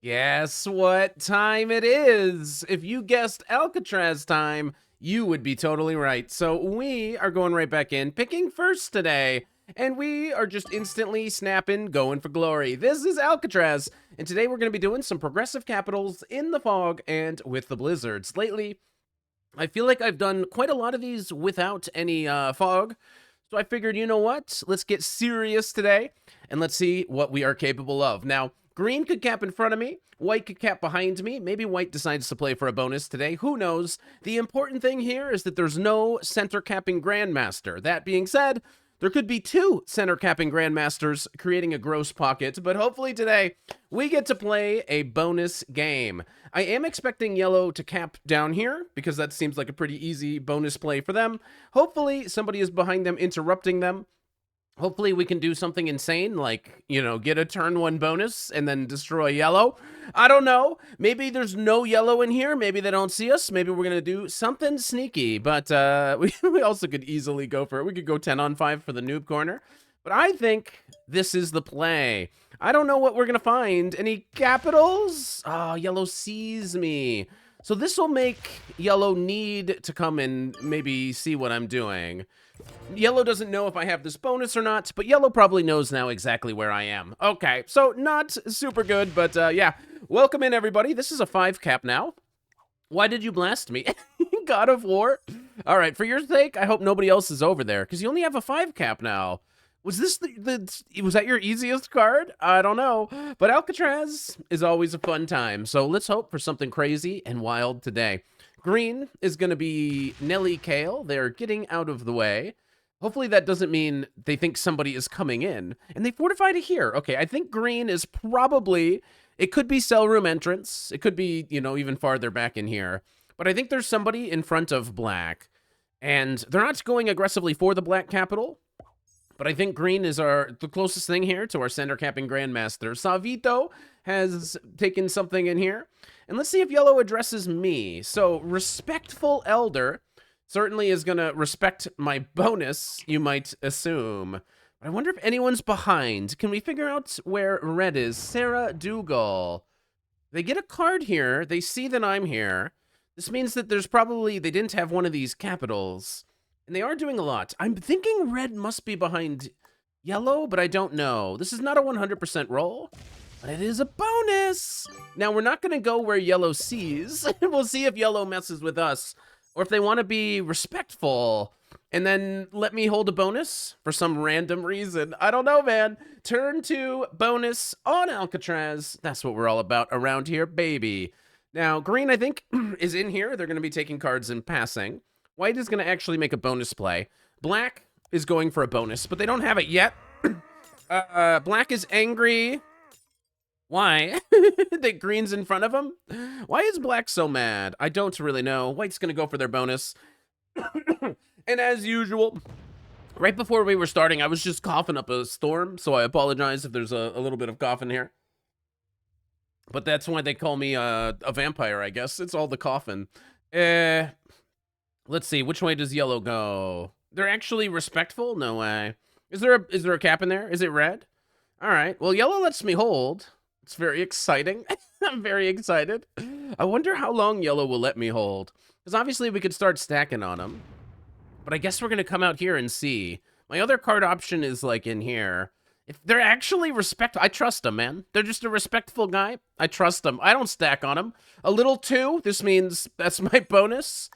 Guess what time it is? If you guessed Alcatraz time, you would be totally right. So we are going right back in, picking first today, and we are just instantly snapping, going for glory. This is Alcatraz, and today we're going to be doing some progressive capitals in the fog and with the blizzards. Lately, I feel like I've done quite a lot of these without any fog, so I figured, you know what? Let's get serious today, and let's see what we are capable of. Now, green could cap in front of me, white could cap behind me. Maybe white decides to play for a bonus today. Who knows? The important thing here is that there's no center capping grandmaster. That being said, there could be two center capping grandmasters creating a gross pocket, but hopefully today we get to play a bonus game. I am expecting yellow to cap down here because that seems like a pretty easy bonus play for them. Hopefully somebody is behind them interrupting them. Hopefully we can do something insane like, you know, get a turn one bonus and then destroy yellow. I don't know. Maybe there's no yellow in here. Maybe they don't see us. Maybe we're going to do something sneaky. But we also could easily go for it. We could go 10 on 5 for the noob corner. But I think this is the play. I don't know what we're going to find. Any capitals? Oh, yellow sees me. So this will make yellow need to come and maybe see what I'm doing. Yellow doesn't know if I have this bonus or not, but yellow probably knows now exactly where I am. Okay, so not super good, but yeah. Welcome in, everybody. This is a 5 cap now. Why did you blast me? God of War? All right, for your sake, I hope nobody else is over there, because you only have a 5 cap now. Was this was that your easiest card? I don't know. But Alcatraz is always a fun time, so let's hope for something crazy and wild today. Green is going to be Nelly Kale. They're getting out of the way. Hopefully that doesn't mean they think somebody is coming in. And they fortified it here. Okay, I think green is probably... It could be cell room entrance. It could be, you know, even farther back in here. But I think there's somebody in front of black. And they're not going aggressively for the black capital. But I think green is the closest thing here to our center capping grandmaster. Savito has taken something in here. And let's see if yellow addresses me. So, respectful elder certainly is going to respect my bonus, you might assume. But I wonder if anyone's behind. Can we figure out where red is? Sarah Dougal. They get a card here. They see that I'm here. This means that there's probably... They didn't have one of these capitals. And they are doing a lot. I'm thinking red must be behind yellow, but I don't know. This is not a 100% roll. But it is a bonus. Now, we're not going to go where yellow sees. We'll see if yellow messes with us. Or if they want to be respectful and then let me hold a bonus for some random reason. I don't know, man. Turn 2 bonus on Alcatraz. That's what we're all about around here, baby. Now, green, I think, is in here. They're going to be taking cards and passing. White is going to actually make a bonus play. Black is going for a bonus, but they don't have it yet. Black is angry. Why? That green's in front of him? Why is black so mad? I don't really know. White's going to go for their bonus. And as usual, right before we were starting, I was just coughing up a storm, so I apologize if there's a little bit of coughing here. But that's why they call me a vampire, I guess. It's all the coughing. Let's see. Which way does yellow go? They're actually respectful? No way. Is there a cap in there? Is it red? All right. Well, yellow lets me hold. It's very exciting. I'm very excited. I wonder how long yellow will let me hold. Because obviously we could start stacking on them. But I guess we're going to come out here and see. My other card option is like in here. If they're actually I trust them, man. They're just a respectful guy. I trust them. I don't stack on them. A little 2. This means that's my bonus.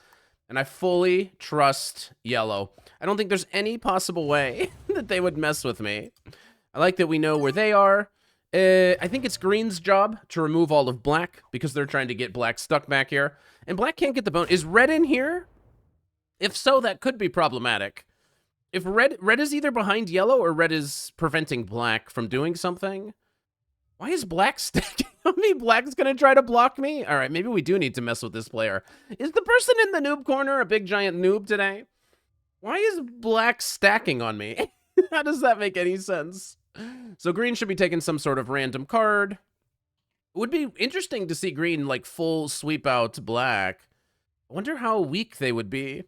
And I fully trust yellow. I don't think there's any possible way that they would mess with me. I like that we know where they are. I think it's green's job to remove all of black because they're trying to get black stuck back here. And black can't get the bone. Is red in here? If so, that could be problematic. If red is either behind yellow or red is preventing black from doing something. Why is black stacking on me? Black's going to try to block me? All right, maybe we do need to mess with this player. Is the person in the noob corner a big giant noob today? Why is black stacking on me? How does that make any sense? So green should be taking some sort of random card. It would be interesting to see green like full sweep out black. I wonder how weak they would be.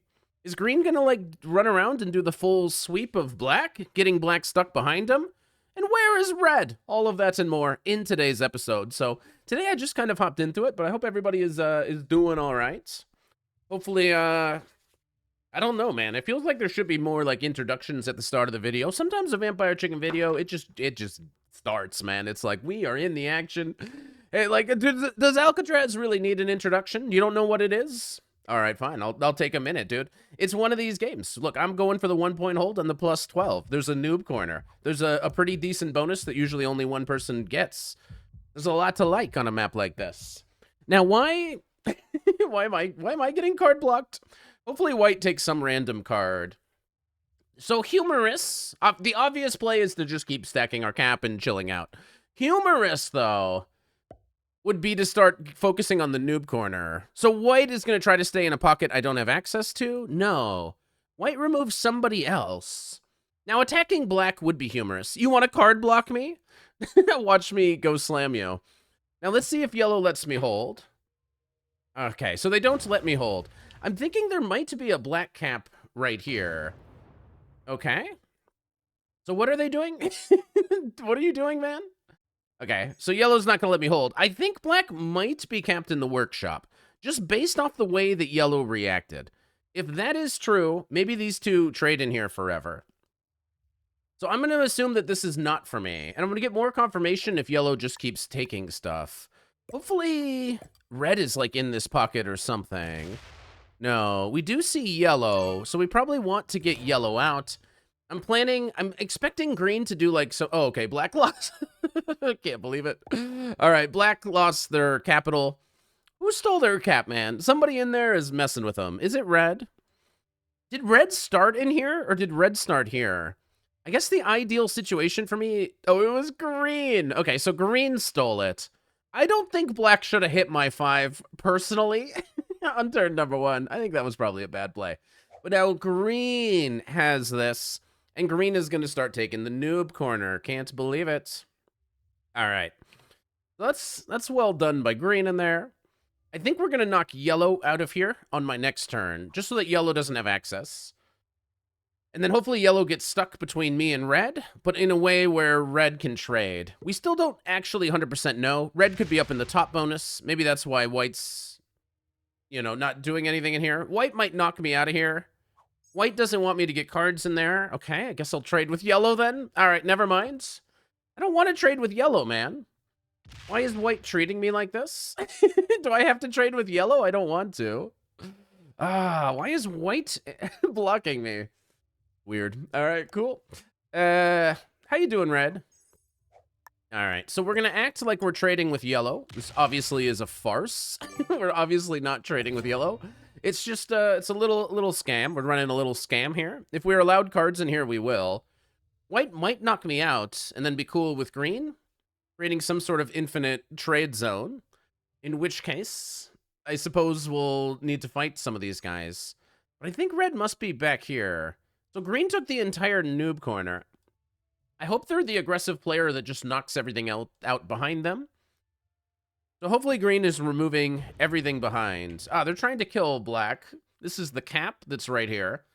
Is green gonna like run around and do the full sweep of black, getting black stuck behind him? And where is red? All of that and more in today's episode. So today I just kind of hopped into it, but I hope everybody is doing all right. Hopefully, I don't know, man. It feels like there should be more like introductions at the start of the video. Sometimes a vampire chicken video, it just starts, man. It's like we are in the action. Hey, like, does Alcatraz really need an introduction? You don't know what it is? All right, fine. I'll take a minute, dude. It's one of these games. Look, I'm going for the 1-point hold on the plus 12. There's a noob corner. There's a pretty decent bonus that usually only one person gets. There's a lot to like on a map like this. Now, why why am I getting card blocked? Hopefully white takes some random card. So humorous. The obvious play is to just keep stacking our cap and chilling out. Humorous, though, would be to start focusing on the noob corner. So white is going to try to stay in a pocket I don't have access to? No. White removes somebody else. Now, attacking black would be humorous. You want to card block me? Watch me go slam you. Now, let's see if yellow lets me hold. Okay, so they don't let me hold. I'm thinking there might be a black cap right here. Okay. So what are they doing? What are you doing, man? Okay, so yellow's not gonna let me hold. I think black might be capped in the workshop, just based off the way that yellow reacted. If that is true, maybe these two trade in here forever. So I'm gonna assume that this is not for me, and I'm gonna get more confirmation if yellow just keeps taking stuff. Hopefully red is like in this pocket or something. No, we do see yellow, so we probably want to get yellow out. I'm expecting green to do like so. Oh, okay, black lost. Can't believe it. All right, black lost their capital. Who stole their cap, man? Somebody in there is messing with them. Is it red? Did red start in here or did red start here? I guess the ideal situation for me. Oh, it was green. Okay, so green stole it. I don't think black should have hit my 5 personally on turn number 1. I think that was probably a bad play. But now green has this. And green is going to start taking the noob corner. Can't believe it. All right. That's well done by green in there. I think we're going to knock yellow out of here on my next turn, just so that yellow doesn't have access. And then hopefully yellow gets stuck between me and red, but in a way where red can trade. We still don't actually 100% know. Red could be up in the top bonus. Maybe that's why white's, you know, not doing anything in here. White might knock me out of here. White doesn't want me to get cards in there. Okay, I guess I'll trade with yellow then. All right, never mind. I don't want to trade with yellow, man. Why is white treating me like this? Do I have to trade with yellow? I don't want to. Why is white blocking me? Weird. All right, cool. How you doing, red? All right, so we're going to act like we're trading with yellow. This obviously is a farce. We're obviously not trading with yellow. It's just, it's a little scam. We're running a little scam here. If we're allowed cards in here, we will. White might knock me out and then be cool with green, creating some sort of infinite trade zone, in which case, I suppose we'll need to fight some of these guys. But I think red must be back here. So green took the entire noob corner. I hope they're the aggressive player that just knocks everything out behind them. So hopefully green is removing everything behind. They're trying to kill black. This is the cap that's right here.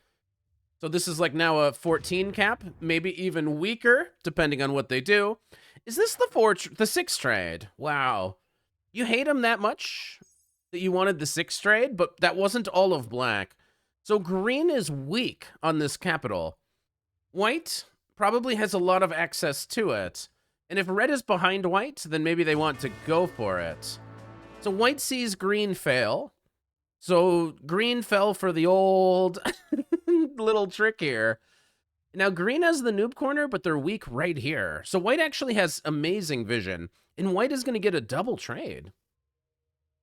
So this is like now a 14 cap, maybe even weaker, depending on what they do. Is this the 6 trade? Wow. You hate him that much that you wanted the 6 trade, but that wasn't all of black. So green is weak on this capital. White probably has a lot of access to it. And if red is behind white, then maybe they want to go for it. So white sees green fail. So green fell for the old little trick here. Now green has the noob corner, but they're weak right here. So white actually has amazing vision. And white is going to get a double trade.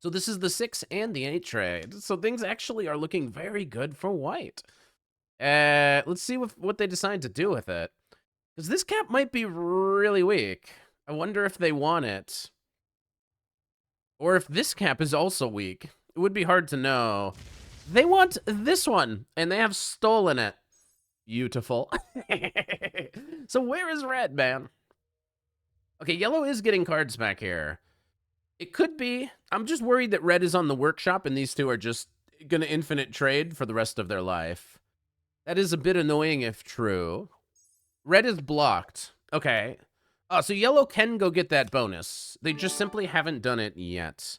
So this is the 6 and the 8 trade. So things actually are looking very good for white. Let's see what they decide to do with it. Because this cap might be really weak. I wonder if they want it. Or if this cap is also weak. It would be hard to know. They want this one, and they have stolen it. Beautiful. So where is red, man? Okay, yellow is getting cards back here. It could be. I'm just worried that red is on the workshop, and these two are just going to infinite trade for the rest of their life. That is a bit annoying if true. Red is blocked. Okay. So yellow can go get that bonus. They just simply haven't done it yet.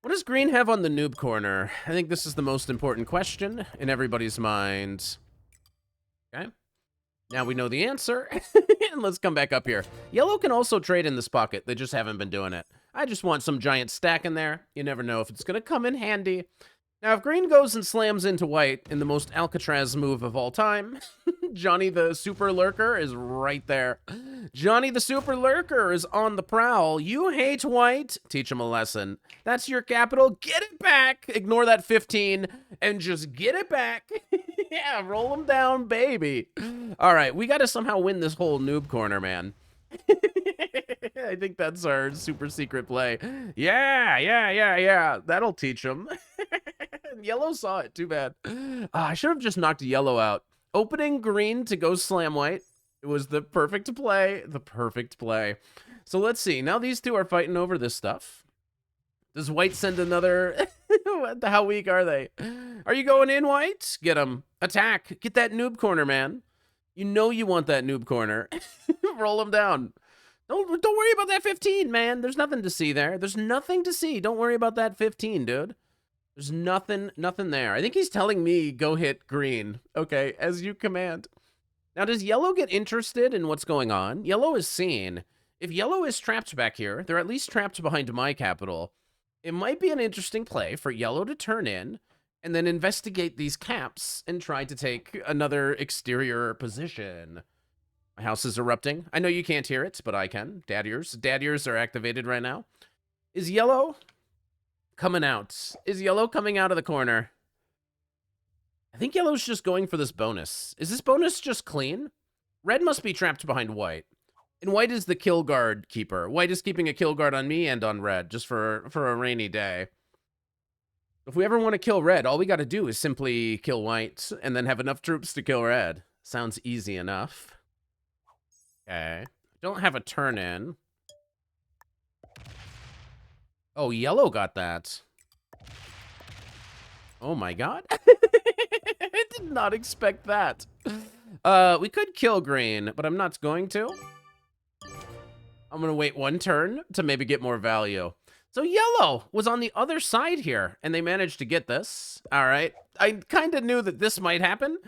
What does green have on the noob corner? I think this is the most important question in everybody's mind. Okay. Now we know the answer. And let's come back up here. Yellow can also trade in this pocket. They just haven't been doing it. I just want some giant stack in there. You never know if it's going to come in handy. Now, if green goes and slams into white in the most Alcatraz move of all time, Johnny the Super Lurker is right there. Johnny the Super Lurker is on the prowl. You hate white? Teach him a lesson. That's your capital. Get it back. Ignore that 15 and just get it back. Yeah, roll him down, baby. All right, we got to somehow win this whole noob corner, man. I think that's our super secret play. Yeah. That'll teach him. Yellow saw it. Too bad. I should have just knocked yellow out. Opening green to go slam white. It was the perfect play. The perfect play. So let's see. Now these two are fighting over this stuff. Does white send another? How weak are they? Are you going in, white? Get him. Attack. Get that noob corner, man. You know you want that noob corner. Roll him down. Don't worry about that 15, man. There's nothing to see there. There's nothing to see. Don't worry about that 15, dude. There's nothing there. I think he's telling me go hit green. Okay, as you command. Now, does yellow get interested in what's going on? Yellow is seen. If yellow is trapped back here, they're at least trapped behind my capital. It might be an interesting play for yellow to turn in and then investigate these caps and try to take another exterior position. My house is erupting. I know you can't hear it, but I can. Dad ears are activated right now. Is yellow coming out? Is yellow coming out of the corner? I think yellow's just going for this bonus. Is this bonus just clean? Red must be trapped behind white. And white is the kill guard keeper. White is keeping a kill guard on me and on red, just for a rainy day. If we ever want to kill red, all we got to do is simply kill white and then have enough troops to kill red. Sounds easy enough. Okay. Don't have a turn in. Oh, yellow got that. Oh my god. I did not expect that. We could kill green, but I'm not going to. I'm going to wait one turn to maybe get more value. So yellow was on the other side here, and they managed to get this. All right. I kind of knew that this might happen.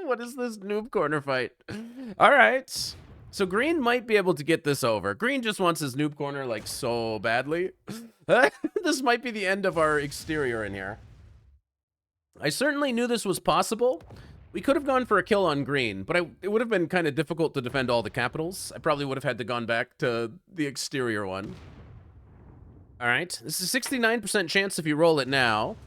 What is this noob corner fight? All right. So green might be able to get this over. Green just wants his noob corner, like, so badly. This might be the end of our exterior in here. I certainly knew this was possible. We could have gone for a kill on green, but it would have been kind of difficult to defend all the capitals. I probably would have had to gone back to the exterior one. All right, this is a 69% chance if you roll it now.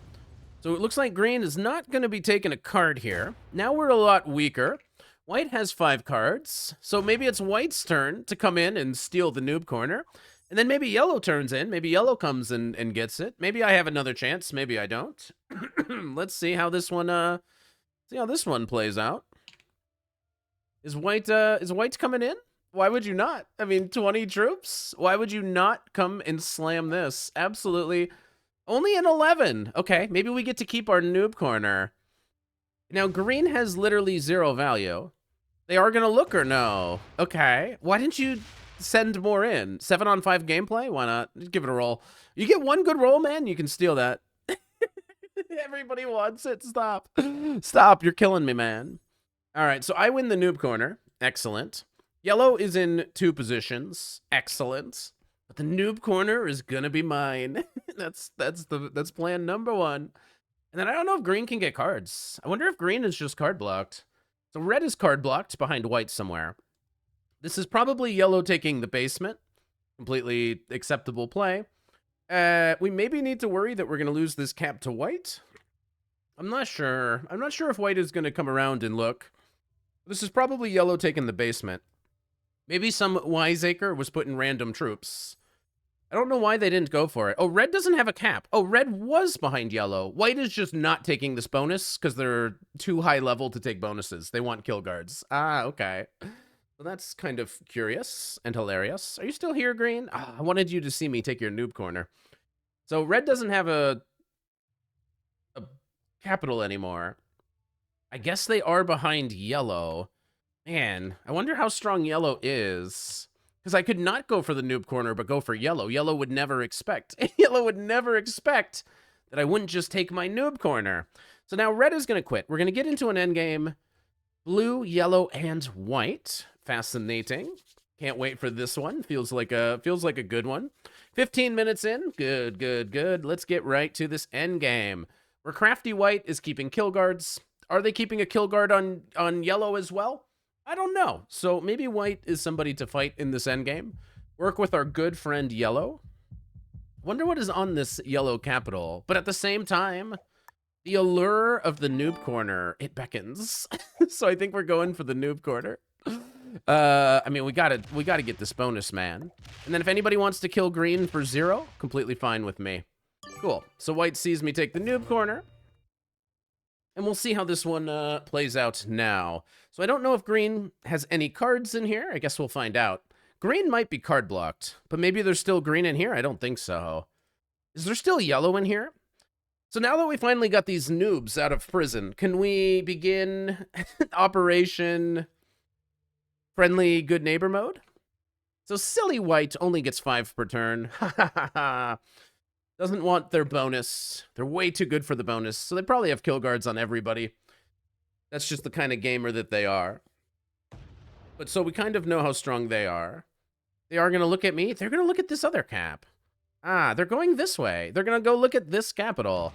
So it looks like green is not going to be taking a card here. Now we're a lot weaker. White has 5 cards, so maybe it's white's turn to come in and steal the noob corner. And then maybe yellow turns in. Maybe yellow comes and gets it. Maybe I have another chance. Maybe I don't. Let's see how this one... See how this one plays out. Is white coming in? Why would you not? I mean, 20 troops? Why would you not come and slam this? Absolutely. Only an 11. Okay, maybe we get to keep our noob corner. Now, green has literally 0 value. They are going to look or no? Okay. Why didn't you send more in? 7-on-5 gameplay? Why not? Just give it a roll. You get one good roll, man, you can steal that. Everybody wants it. Stop. Stop. You're killing me, man. All right, so I win the noob corner. Excellent. Yellow is in 2 positions. Excellent. But the noob corner is gonna be mine. That's plan number 1. And then I don't know if green can get cards. I wonder if green is just card blocked. So red is card blocked behind white somewhere. This is probably yellow taking the basement. Completely acceptable play. We maybe need to worry that we're going to lose this cap to white. I'm not sure. I'm not sure if white is going to come around and look. This is probably yellow taking the basement. Maybe some wiseacre was putting random troops. I don't know why they didn't go for it. Oh, red doesn't have a cap. Oh, red was behind yellow. White is just not taking this bonus because they're too high level to take bonuses. They want kill guards. Ah, okay. Well, that's kind of curious and hilarious. Are you still here, green? I wanted you to see me take your noob corner. So red doesn't have a capital anymore. I guess they are behind yellow. Man, I wonder how strong yellow is. Because I could not go for the noob corner, but go for yellow. Yellow would never expect. Yellow would never expect that I wouldn't just take my noob corner. So now red is going to quit. We're going to get into an endgame. Blue, yellow, and white. Fascinating. Can't wait for this one. Feels like a good one. 15 minutes in. Good, good, good. Let's get right to this endgame. Where Crafty White is keeping kill guards. Are they keeping a kill guard on yellow as well? I don't know. So maybe white is somebody to fight in this endgame. Work with our good friend yellow. Wonder what is on this yellow capital. But at the same time, the allure of the noob corner, it beckons. So I think we're going for the noob corner. I mean, we gotta get this bonus, man. And then if anybody wants to kill green for 0, completely fine with me. Cool. So white sees me take the noob corner. And we'll see how this one plays out now. So I don't know if green has any cards in here. I guess we'll find out. Green might be card blocked, but maybe there's still green in here. I don't think so. Is there still yellow in here? So now that we finally got these noobs out of prison, can we begin Operation Friendly Good Neighbor mode? So silly white only gets 5 per turn. Doesn't want their bonus. They're way too good for the bonus, so they probably have kill guards on everybody. That's just the kind of gamer that they are. But so we kind of know how strong they are. They are going to look at me. They're going to look at this other cap. Ah, they're going this way. They're going to go look at this capital,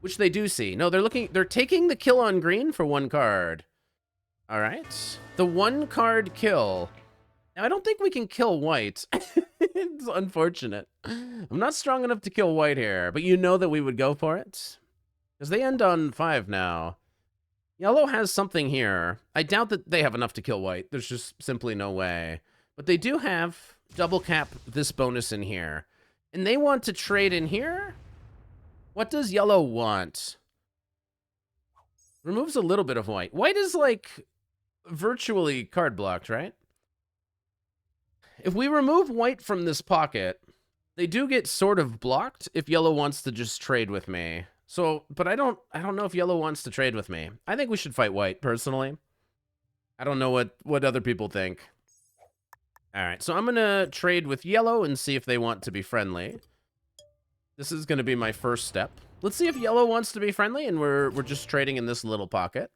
which they do see. No, they're taking the kill on green for 1 card. All right. The 1 card kill. Now, I don't think we can kill white. It's unfortunate. I'm not strong enough to kill white here, but you know that we would go for it. Because they end on 5 now. Yellow has something here. I doubt that they have enough to kill white. There's just simply no way. But they do have double cap this bonus in here. And they want to trade in here? What does yellow want? Removes a little bit of white. White is like virtually card blocked, right? If we remove white from this pocket, they do get sort of blocked if yellow wants to just trade with me. So, but I don't know if yellow wants to trade with me. I think we should fight white, personally. I don't know what other people think. All right, so I'm going to trade with yellow and see if they want to be friendly. This is going to be my first step. Let's see if yellow wants to be friendly, and we're just trading in this little pocket.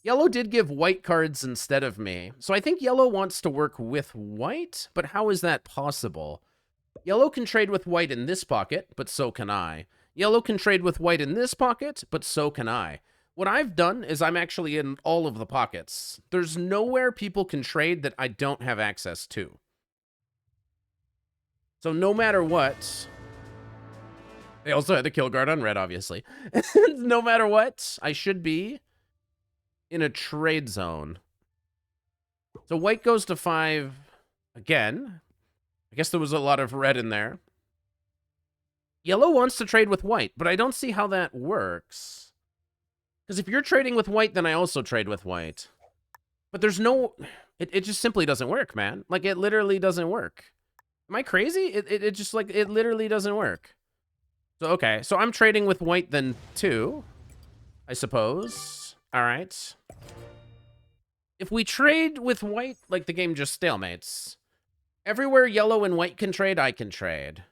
Yellow did give white cards instead of me. So I think yellow wants to work with white, but how is that possible? Yellow can trade with white in this pocket, but so can I. Yellow can trade with white in this pocket, but so can I. What I've done is I'm actually in all of the pockets. There's nowhere people can trade that I don't have access to. So no matter what... They also had the kill guard on red, obviously. No matter what, I should be in a trade zone. So white goes to 5 again. I guess there was a lot of red in there. Yellow wants to trade with white, but I don't see how that works. Because if you're trading with white, then I also trade with white. But there's no... It just simply doesn't work, man. Like, it literally doesn't work. Am I crazy? It just, like, it literally doesn't work. So, okay. So I'm trading with white then, too. I suppose. All right. If we trade with white, like, the game just stalemates. Everywhere yellow and white can trade, I can trade.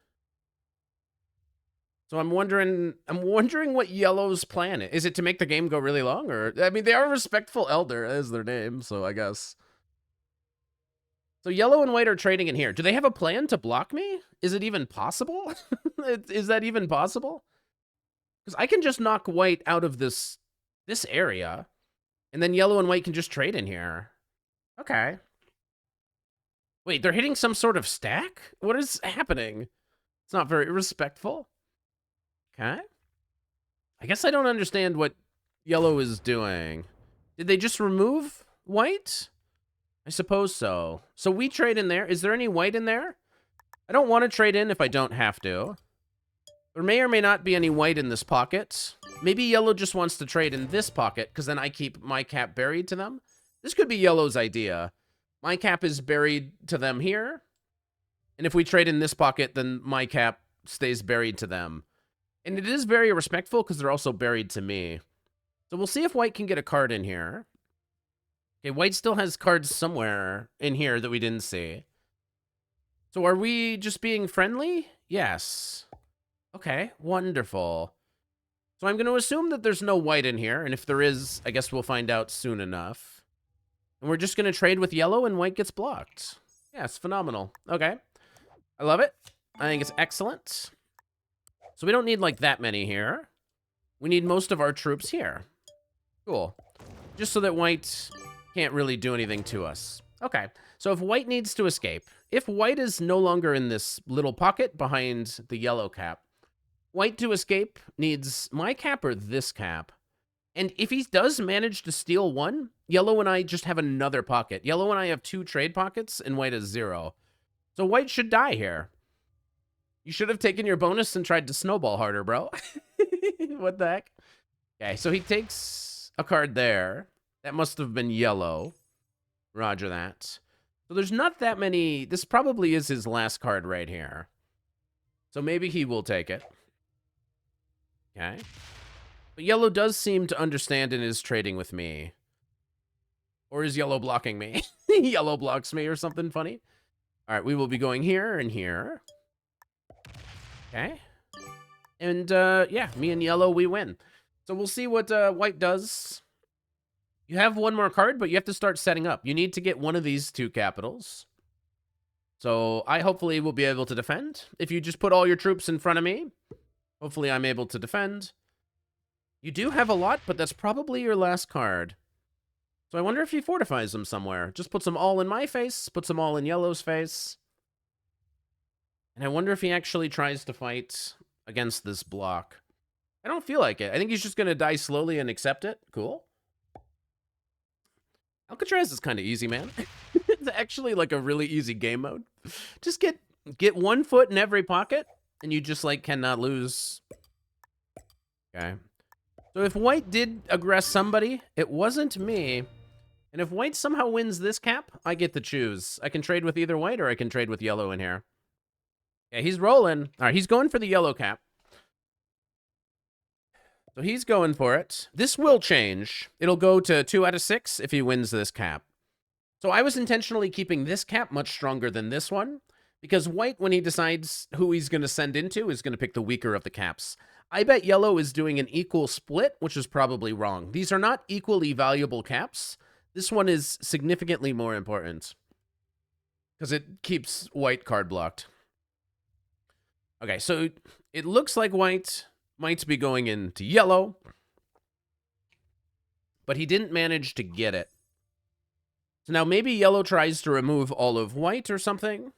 So I'm wondering what yellow's plan is. Is it to make the game go really long? Or, I mean, they are Respectful Elder as their name, so I guess. So yellow and white are trading in here. Do they have a plan to block me? Is it even possible? Is that even possible? Because I can just knock white out of this area, and then yellow and white can just trade in here. Okay. Wait, they're hitting some sort of stack? What is happening? It's not very respectful. Okay. I guess I don't understand what yellow is doing. Did they just remove white? I suppose so. So we trade in there. Is there any white in there? I don't want to trade in if I don't have to. There may or may not be any white in this pocket. Maybe yellow just wants to trade in this pocket, because then I keep my cap buried to them. This could be yellow's idea. My cap is buried to them here. And if we trade in this pocket, then my cap stays buried to them. And it is very respectful, because they're also buried to me. So we'll see if white can get a card in here. Okay, white still has cards somewhere in here that we didn't see. So are we just being friendly? Yes. Okay, wonderful. So I'm going to assume that there's no white in here, and if there is, I guess we'll find out soon enough. And we're just going to trade with yellow and white gets blocked. Yeah, it's phenomenal. Okay. I love it. I think it's excellent. So we don't need, like, that many here. We need most of our troops here. Cool. Just so that white can't really do anything to us. Okay. So if white needs to escape, if white is no longer in this little pocket behind the yellow cap, white to escape needs my cap or this cap. And if he does manage to steal one, yellow and I just have another pocket. Yellow and I have 2 trade pockets, and white has 0. So white should die here. You should have taken your bonus and tried to snowball harder, bro. What the heck? Okay, so he takes a card there. That must have been yellow. Roger that. So there's not that many. This probably is his last card right here. So maybe he will take it. Okay. But yellow does seem to understand and is trading with me. Or is yellow blocking me? Yellow blocks me or something funny. All right, we will be going here and here. Okay. And, yeah, me and yellow, we win. So we'll see what white does. You have one more card, but you have to start setting up. You need to get one of these 2 capitals. So I hopefully will be able to defend. If you just put all your troops in front of me, hopefully I'm able to defend. You do have a lot, but that's probably your last card. So I wonder if he fortifies them somewhere. Just puts them all in my face, puts them all in yellow's face. And I wonder if he actually tries to fight against this block. I don't feel like it. I think he's just going to die slowly and accept it. Cool. Alcatraz is kind of easy, man. It's actually like a really easy game mode. Just get 1 foot in every pocket, and you just, like, cannot lose. Okay. So if white did aggress somebody, it wasn't me. And if white somehow wins this cap, I get to choose. I can trade with either white or I can trade with yellow in here. Yeah, he's rolling. All right, he's going for the yellow cap. So he's going for it. This will change. It'll go to 2 out of 6 if he wins this cap. So I was intentionally keeping this cap much stronger than this one, because white, when he decides who he's going to send into, is going to pick the weaker of the caps. I bet yellow is doing an equal split, which is probably wrong. These are not equally valuable caps. This one is significantly more important, because it keeps white card blocked. Okay, so it looks like white might be going into yellow, but he didn't manage to get it. So now maybe yellow tries to remove all of white or something.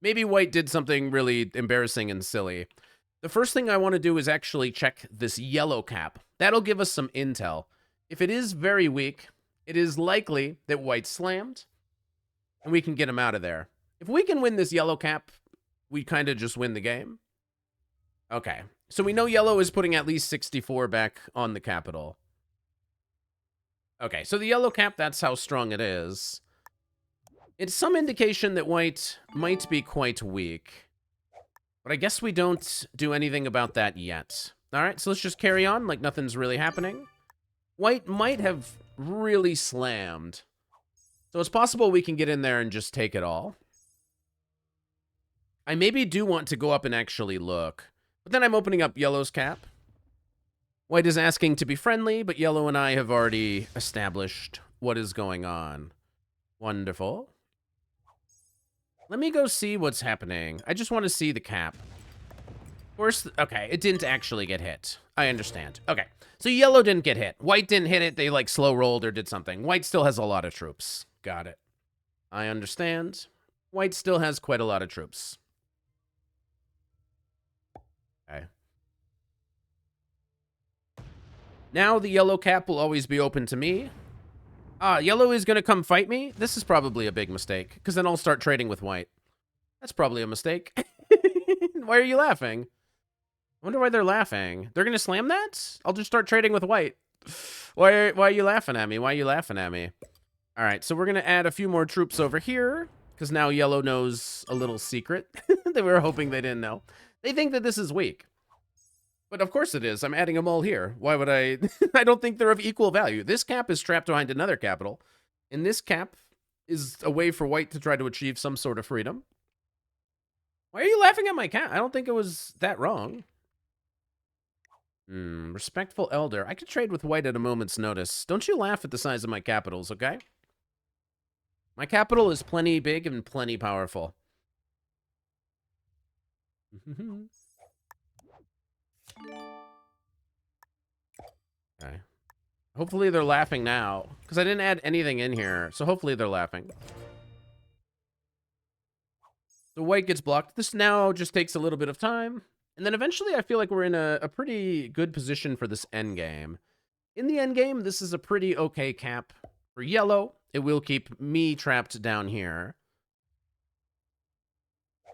Maybe white did something really embarrassing and silly. The first thing I want to do is actually check this yellow cap. That'll give us some intel. If it is very weak, it is likely that white slammed, and we can get him out of there. If we can win this yellow cap, we kind of just win the game. Okay, so we know yellow is putting at least 64 back on the capital. Okay, so the yellow cap, that's how strong it is. It's some indication that white might be quite weak. But I guess we don't do anything about that yet. All right, so let's just carry on like nothing's really happening. White might have really slammed. So it's possible we can get in there and just take it all. I maybe do want to go up and actually look. But then I'm opening up yellow's cap. White is asking to be friendly, but yellow and I have already established what is going on. Wonderful. Let me go see what's happening. I just want to see the cap. Of course, okay, it didn't actually get hit. I understand. Okay, so yellow didn't get hit. White didn't hit it. They, like, slow rolled or did something. White still has a lot of troops. Got it. I understand. White still has quite a lot of troops. Okay. Now the yellow cap will always be open to me. Yellow is going to come fight me? This is probably a big mistake, because then I'll start trading with white. That's probably a mistake. Why are you laughing? I wonder why they're laughing. They're going to slam that? I'll just start trading with white. Why are you laughing at me? Why are you laughing at me? All right, so we're going to add a few more troops over here, because now yellow knows a little secret that we were hoping they didn't know. They think that this is weak. But of course it is. I'm adding them all here. Why would I? I don't think they're of equal value. This cap is trapped behind another capital. And this cap is a way for white to try to achieve some sort of freedom. Why are you laughing at my cat? I don't think it was that wrong. Respectful elder. I could trade with white at a moment's notice. Don't you laugh at the size of my capitals, okay? My capital is plenty big and plenty powerful. Okay. Hopefully they're laughing now, because I didn't add anything in here, so hopefully they're laughing. So white gets blocked. This now just takes a little bit of time. And then eventually I feel like we're in a pretty good position for this endgame. In the endgame, this is a pretty okay cap for yellow. It will keep me trapped down here.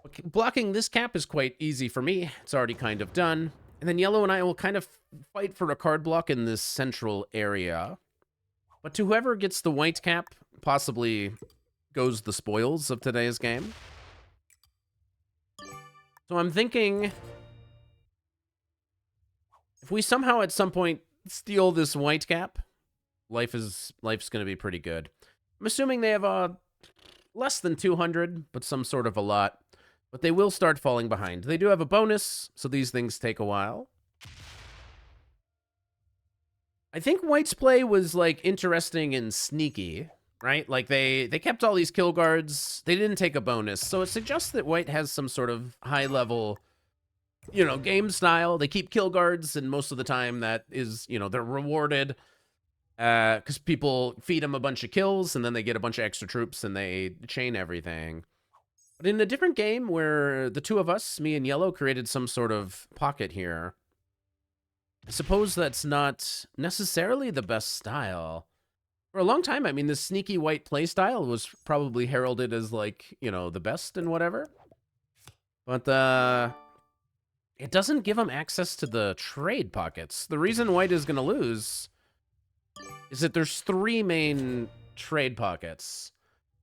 Okay, blocking this cap is quite easy for me. It's already kind of done. And then yellow and I will kind of fight for a card block in this central area. But to whoever gets the white cap, possibly goes the spoils of today's game. So I'm thinking, if we somehow at some point steal this white cap, life's going to be pretty good. I'm assuming they have less than 200, but some sort of a lot. But they will start falling behind. They do have a bonus, so these things take a while. I think white's play was, like, interesting and sneaky, right? Like, they kept all these kill guards. They didn't take a bonus, so it suggests that white has some sort of high-level, you know, game style. They keep kill guards, and most of the time that is, you know, they're rewarded because people feed them a bunch of kills, and then they get a bunch of extra troops, and they chain everything. But in a different game where the two of us, me and yellow, created some sort of pocket here, I suppose that's not necessarily the best style. For a long time, I mean, this sneaky white play style was probably heralded as, like, you know, the best and whatever. But, it doesn't give them access to the trade pockets. The reason white is going to lose is that there's 3 main trade pockets.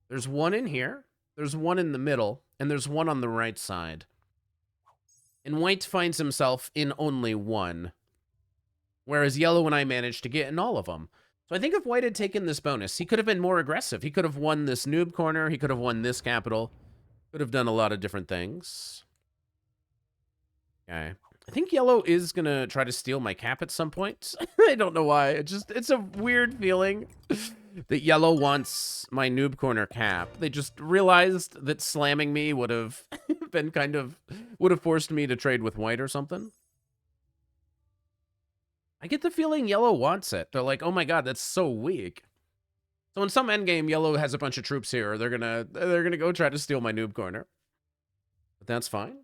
There's one in here, there's one in the middle, and there's one on the right side. And white finds himself in only one, whereas yellow and I managed to get in all of them. So I think if white had taken this bonus, he could have been more aggressive. He could have won this noob corner, he could have won this capital, could have done a lot of different things. Okay. I think yellow is going to try to steal my cap at some point. I don't know why. It's a weird feeling that yellow wants my noob corner cap. They just realized that slamming me would have been would have forced me to trade with white or something. I get the feeling yellow wants it. They're like, oh my god, that's so weak. So in some endgame, yellow has a bunch of troops here. They're gonna go try to steal my noob corner. But that's fine.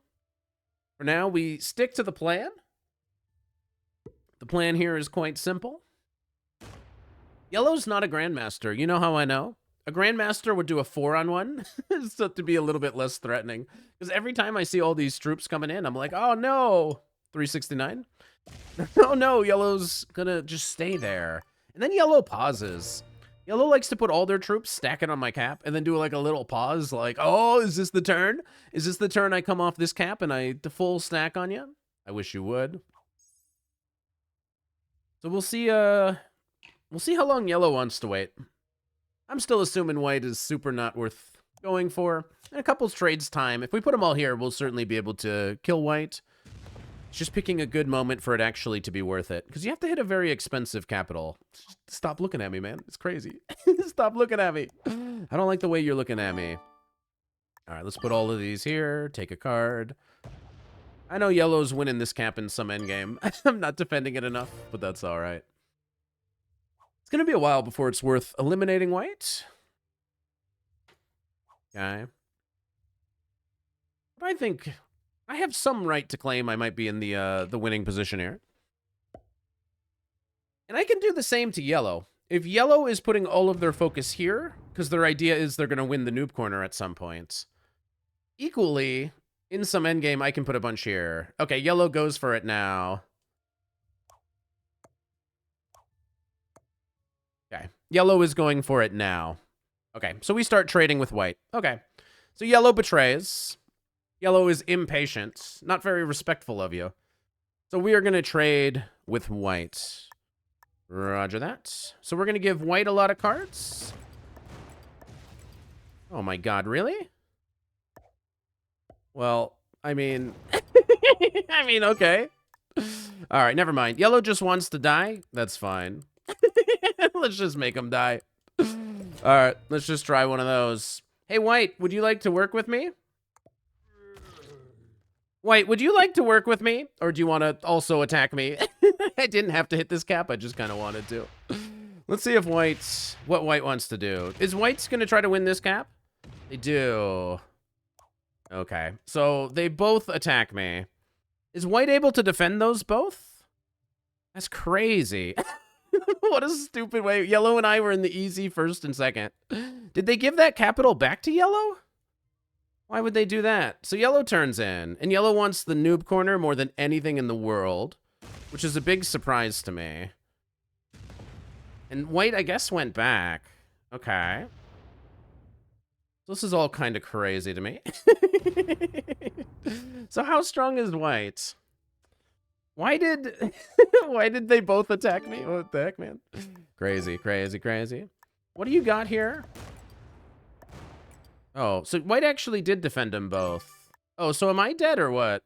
For now, we stick to the plan. The plan here is quite simple. Yellow's not a Grandmaster. You know how I know? A Grandmaster would do a 4-on-1 so to be a little bit less threatening. Because every time I see all these troops coming in, I'm like, oh no! 369? Oh no, yellow's gonna just stay there. And then yellow pauses. Yellow likes to put all their troops stacking on my cap and then do like a little pause like, oh, is this the turn? Is this the turn I come off this cap and I full stack on you? I wish you would. So we'll see how long yellow wants to wait. I'm still assuming white is super not worth going for. In a couple trades time, if we put them all here, we'll certainly be able to kill white. It's just picking a good moment for it actually to be worth it. Because you have to hit a very expensive capital. Stop looking at me, man. It's crazy. Stop looking at me. I don't like the way you're looking at me. All right, let's put all of these here. Take a card. I know yellow's winning this cap in some endgame. I'm not defending it enough, but that's all right. It's going to be a while before it's worth eliminating white. Okay. But I think I have some right to claim I might be in the winning position here. And I can do the same to yellow. If yellow is putting all of their focus here, because their idea is they're going to win the noob corner at some point, equally, in some endgame, I can put a bunch here. Okay, yellow goes for it now. Okay, yellow is going for it now. Okay, so we start trading with white. Okay, so yellow betrays. Yellow is impatient, not very respectful of you. So we are going to trade with white. Roger that. So we're going to give white a lot of cards. Oh my god, really? Well, I mean... I mean, okay. Alright, never mind. Yellow just wants to die? That's fine. Let's just make him die. Alright, let's just try one of those. Hey, White, would you like to work with me? White, would you like to work with me? Or do you want to also attack me? I didn't have to hit this cap, I just kind of wanted to. Let's see if what White wants to do. Is White's gonna try to win this cap? They do. Okay, so they both attack me. Is White able to defend those both? That's crazy. What a stupid way. Yellow and I were in the easy first and second. Did they give that capital back to Yellow? Why would they do that? So Yellow turns in, and Yellow wants the noob corner more than anything in the world, which is a big surprise to me. And White, I guess, went back. Okay. This is all kind of crazy to me. So how strong is White? Why did they both attack me? What the heck, man? Crazy, crazy, crazy. What do you got here? Oh, so White actually did defend them both. Oh, so am I dead or what?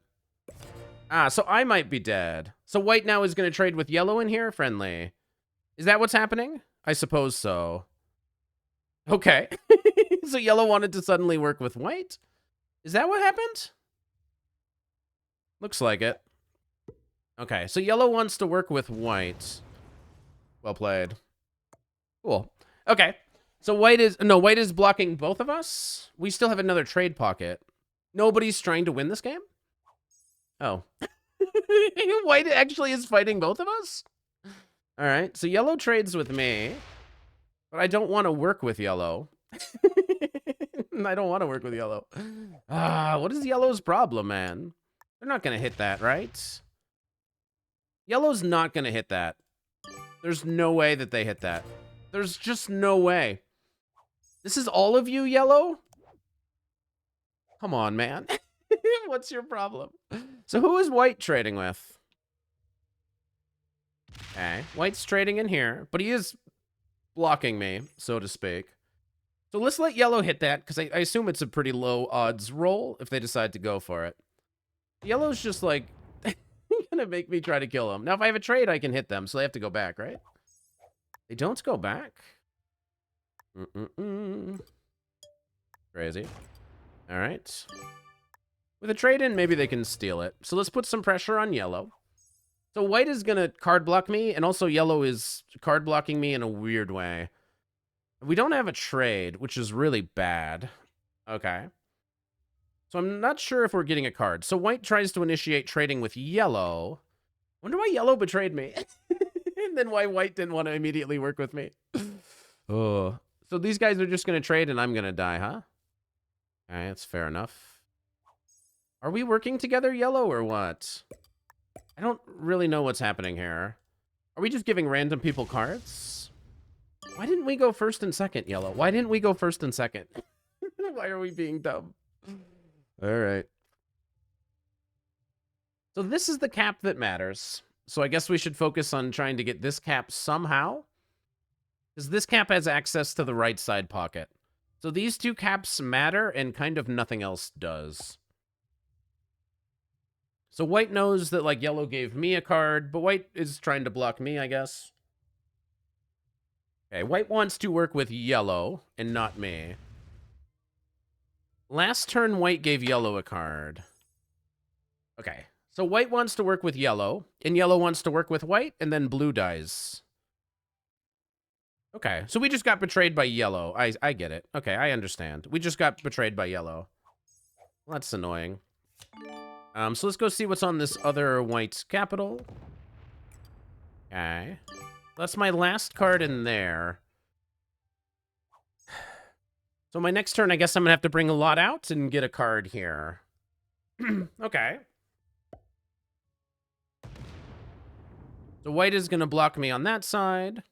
Ah, so I might be dead. So White now is going to trade with Yellow in here? Friendly. Is that what's happening? I suppose so. Okay. So Yellow wanted to suddenly work with White? Is that what happened? Looks like it. Okay, so Yellow wants to work with White. Well played. Cool. Okay. So White is blocking both of us? We still have another trade pocket. Nobody's trying to win this game? Oh. White actually is fighting both of us? All right, so Yellow trades with me, but I don't want to work with Yellow. I don't want to work with Yellow. Ah, what is Yellow's problem, man? They're not going to hit that, right? Yellow's not going to hit that. There's no way that they hit that. There's just no way. This is all of you, Yellow? Come on, man. What's your problem? So who is White trading with? Okay, White's trading in here, but he is blocking me, so to speak. So let's let Yellow hit that, because I assume it's a pretty low odds roll if they decide to go for it. Yellow's just like, gonna make me try to kill them. Now, if I have a trade, I can hit them, so they have to go back, right? They don't go back? Crazy. All right. With a trade in, maybe they can steal it. So let's put some pressure on Yellow. So White is gonna card block me, and also Yellow is card blocking me in a weird way. We don't have a trade, which is really bad. Okay. So I'm not sure if we're getting a card. So White tries to initiate trading with Yellow. Wonder why Yellow betrayed me. And then why White didn't want to immediately work with me. Oh. So these guys are just going to trade and I'm going to die, huh? Okay, that's fair enough. Are we working together, Yellow, or what? I don't really know what's happening here. Are we just giving random people cards? Why didn't we go first and second, Yellow? Why didn't we go first and second? Why are we being dumb? All right. So this is the cap that matters. So I guess we should focus on trying to get this cap somehow. Because this cap has access to the right side pocket. So these two caps matter and kind of nothing else does. So White knows that, like, Yellow gave me a card, but White is trying to block me, I guess. Okay, White wants to work with Yellow and not me. Last turn, White gave Yellow a card. Okay, so White wants to work with Yellow, and Yellow wants to work with White, and then Blue dies. Okay, so we just got betrayed by Yellow. I get it. Okay, I understand. We just got betrayed by Yellow. Well, that's annoying. So let's go see what's on this other White capital. Okay. That's my last card in there. So my next turn, I guess I'm going to have to bring a lot out and get a card here. Okay. So White is going to block me on that side.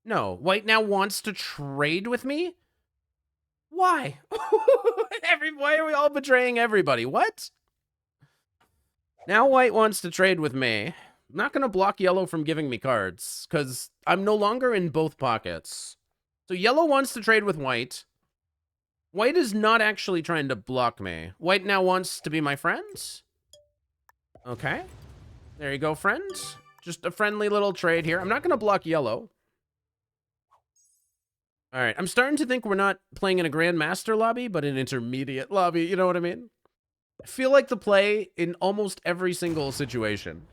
No, White now wants to trade with me? Why? Why are we all betraying everybody? What? Now White wants to trade with me. I'm not going to block Yellow from giving me cards, because I'm no longer in both pockets. So yellow wants to trade with white. White is not actually trying to block me. White now wants to be my friend. Okay. There you go, friend. Just a friendly little trade here. I'm not going to block yellow. All right. I'm starting to think we're not playing in a Grandmaster lobby, but an intermediate lobby. You know what I mean? I feel like the play in almost every single situation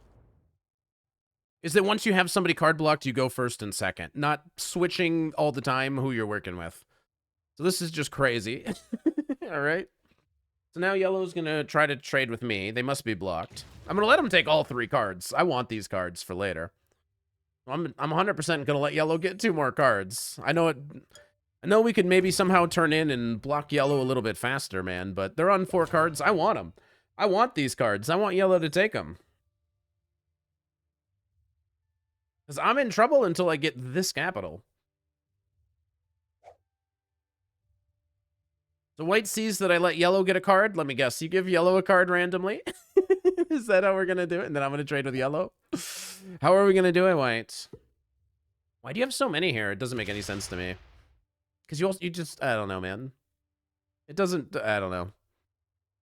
is that once you have somebody card blocked, you go first and second, not switching all the time who you're working with. So this is just crazy. All right. So now yellow's going to try to trade with me. They must be blocked. I'm going to let them take all 3 cards. I want these cards for later. I'm 100% going to let yellow get 2 more cards. I know we could maybe somehow turn in and block yellow a little bit faster, man, but they're on 4 cards. I want them. I want these cards. I want yellow to take them. Because I'm in trouble until I get this capital. So white sees that I let yellow get a card. Let me guess. You give yellow a card randomly? Is that how we're going to do it? And then I'm going to trade with yellow? How are we going to do it, white? Why do you have so many here? It doesn't make any sense to me. Because you just, I don't know, man. It doesn't, I don't know.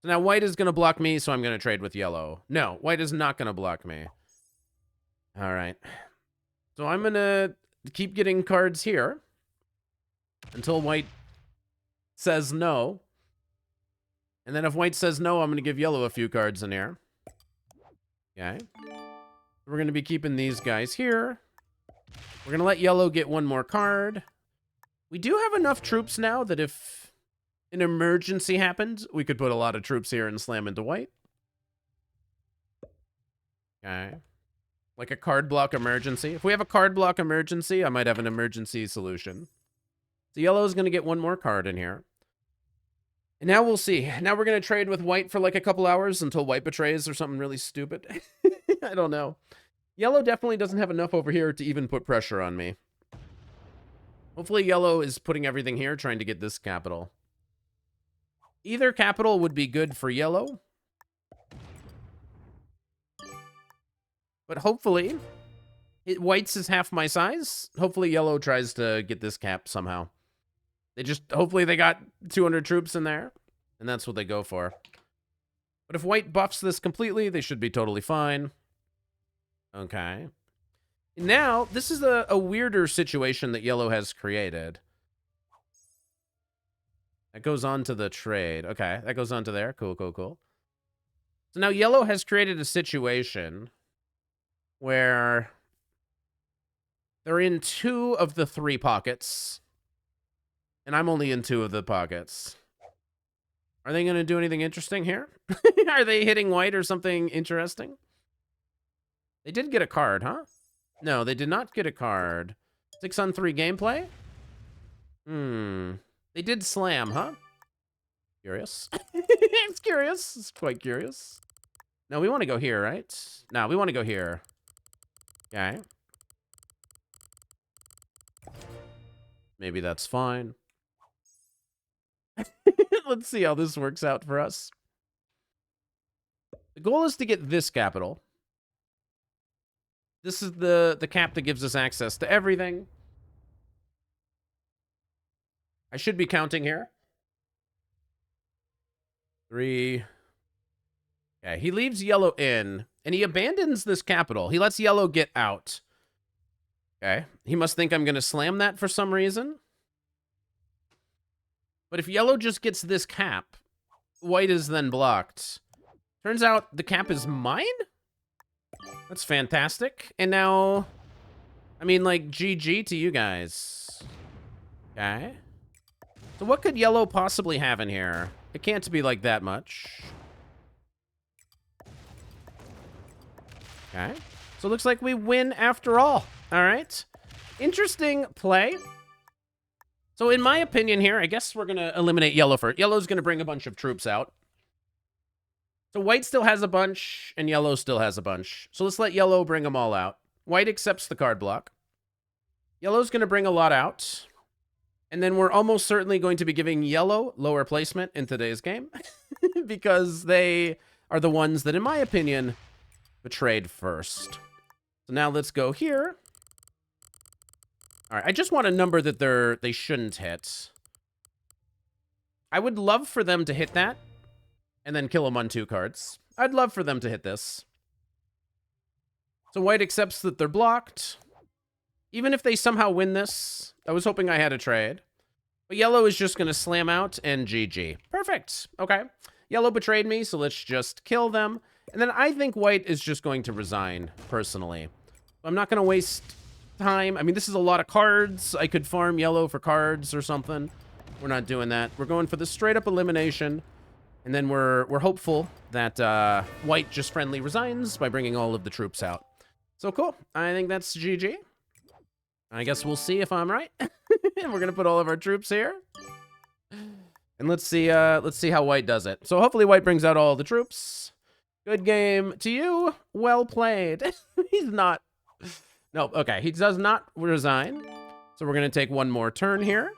So now white is going to block me, so I'm going to trade with yellow. No, white is not going to block me. All right. So I'm going to keep getting cards here until white says no. And then if white says no, I'm going to give yellow a few cards in here. Okay. We're going to be keeping these guys here. We're going to let yellow get 1 more card. We do have enough troops now that if an emergency happened, we could put a lot of troops here and slam into white. Okay. Like a card block emergency. If we have a card block emergency, I might have an emergency solution. So yellow is going to get 1 more card in here. And now we'll see. Now we're going to trade with white for like a couple hours until white betrays or something really stupid. I don't know. Yellow definitely doesn't have enough over here to even put pressure on me. Hopefully yellow is putting everything here, trying to get this capital. Either capital would be good for yellow. But hopefully, white's is half my size. Hopefully yellow tries to get this cap somehow. Hopefully they got 200 troops in there, and that's what they go for. But if white buffs this completely, they should be totally fine. Okay. Now, this is a weirder situation that yellow has created. That goes on to the trade. Okay, that goes on to there. Cool, cool, cool. So now yellow has created a situation where they're in 2 of the 3 pockets. And I'm only in 2 of the pockets. Are they going to do anything interesting here? Are they hitting white or something interesting? They did get a card, huh? No, they did not get a card. 6-on-3 gameplay? They did slam, huh? Curious. It's curious. It's quite curious. No, we want to go here, right? No, we want to go here. Okay. Maybe that's fine. Let's see how this works out for us. The goal is to get this capital. This is the cap that gives us access to everything. I should be counting here. 3. Okay, he leaves yellow in, and he abandons this capital. He lets yellow get out. Okay, he must think I'm going to slam that for some reason. But if yellow just gets this cap, white is then blocked. Turns out the cap is mine? That's fantastic. And now, I mean, like, GG to you guys. Okay. So what could yellow possibly have in here? It can't be like that much. Okay. So it looks like we win after all. All right. Interesting play. So in my opinion here, I guess we're going to eliminate yellow first. Yellow's going to bring a bunch of troops out. So white still has a bunch, and yellow still has a bunch. So let's let yellow bring them all out. White accepts the card block. Yellow's going to bring a lot out. And then we're almost certainly going to be giving yellow lower placement in today's game. Because they are the ones that, in my opinion, betrayed first. So now let's go here. All right, I just want a number that they shouldn't hit. I would love for them to hit that and then kill them on 2 cards. I'd love for them to hit this. So white accepts that they're blocked. Even if they somehow win this, I was hoping I had a trade. But yellow is just going to slam out and GG. Perfect. Okay. Yellow betrayed me, so let's just kill them. And then I think white is just going to resign, personally. I'm not going to waste time. I mean, this is a lot of cards. I could farm yellow for cards or something. We're not doing that. We're going for the straight-up elimination. And then we're hopeful that white just friendly resigns by bringing all of the troops out. So cool. I think that's GG. I guess we'll see if I'm right. We're gonna put all of our troops here. And let's see how white does it. So hopefully white brings out all the troops. Good game to you. Well played. He's not. No, okay. He does not resign. So we're gonna take one more turn here.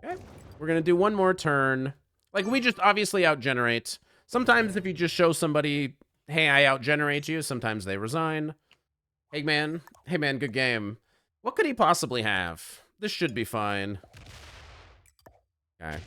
Okay. We're gonna do one more turn. Like, we just obviously outgenerate. Sometimes if you just show somebody, hey, I outgenerate you, sometimes they resign. Hey, man, good game. What could he possibly have? This should be fine. Okay.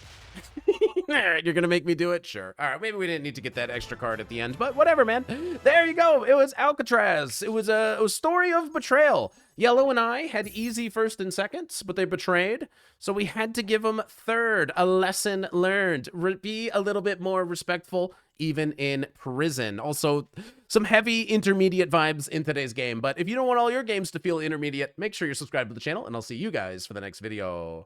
All right, you're gonna make me do it? Sure. All right, maybe we didn't need to get that extra card at the end, but whatever, man. There you go. It was Alcatraz. It was a story of betrayal. Yellow and I had easy first and seconds, but they betrayed, so we had to give them third. A lesson learned. Be a little bit more respectful, even in prison. Also, some heavy intermediate vibes in today's game, but if you don't want all your games to feel intermediate, make sure you're subscribed to the channel, and I'll see you guys for the next video.